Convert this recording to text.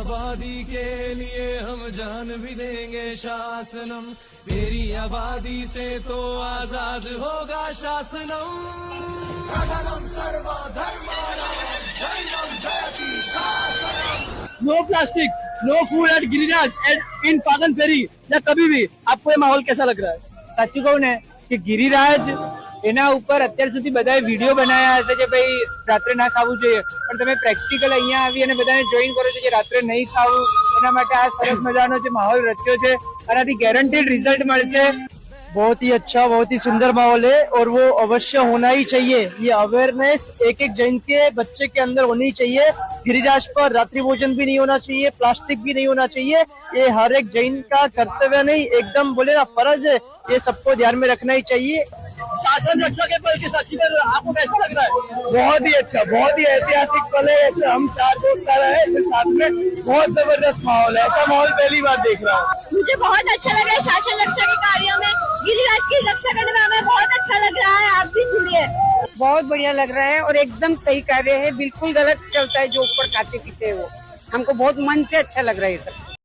आबादी के लिए हम जान भी देंगे शासनम, तेरी आबादी से तो आजाद होगा शासनम। प्रधानम सर्वधर्माणां जैनम जयति शासनम। No plastic, no food at Giriraj and in Fagan Feri या कभी भी। आपको ये माहौल कैसा लग रहा है? સાચું કહું ને કે ગિરિરાજ એના ઉપર અત્યાર સુધી બધાએ વિડીયો બનાવ્યા હશે કે ભાઈ રાત્રે ના ખાવું જોઈએ, પણ તમે પ્રેક્ટિકલ અહીંયા આવી અને બધાને જોઈન કરો છો કે રાત્રે નહીં ખાવું, એના માટે આ સરસ મજાનો જે માહોલ રચ્યો છે આનાથી ગેરંટીડ રિઝલ્ટ મળશે। बहुत ही अच्छा, बहुत ही सुंदर माहौल है और वो अवश्य होना ही चाहिए। ये अवेयरनेस एक एक जैन के बच्चे के अंदर होनी चाहिए। गिरिराज पर रात्रि भोजन भी नहीं होना चाहिए, प्लास्टिक भी नहीं होना चाहिए। ये हर एक जैन का कर्तव्य नहीं, एकदम बोले ना फर्ज है। ये सबको ध्यान में रखना ही चाहिए। शासन रक्षा के पल के साक्षी पर आपको कैसा लग रहा है? बहुत ही अच्छा, बहुत ही ऐतिहासिक पल है। ऐसे हम 4 दोस्त आ रहे हैं साथ में, बहुत जबरदस्त माहौल है। ऐसा माहौल पहली बार देख रहा हूँ। मुझे बहुत अच्छा लग रहा है शासन रक्षा के कार्यों में, गिरिराज की रक्षा करने में हमें बहुत अच्छा लग रहा है। आप भी जुड़िए। बहुत बढ़िया लग रहा है और एकदम सही कार्य है, बिल्कुल गलत चलता है जो ऊपर खाते पीते हैं वो। हमको बहुत मन से अच्छा लग रहा है ये सब।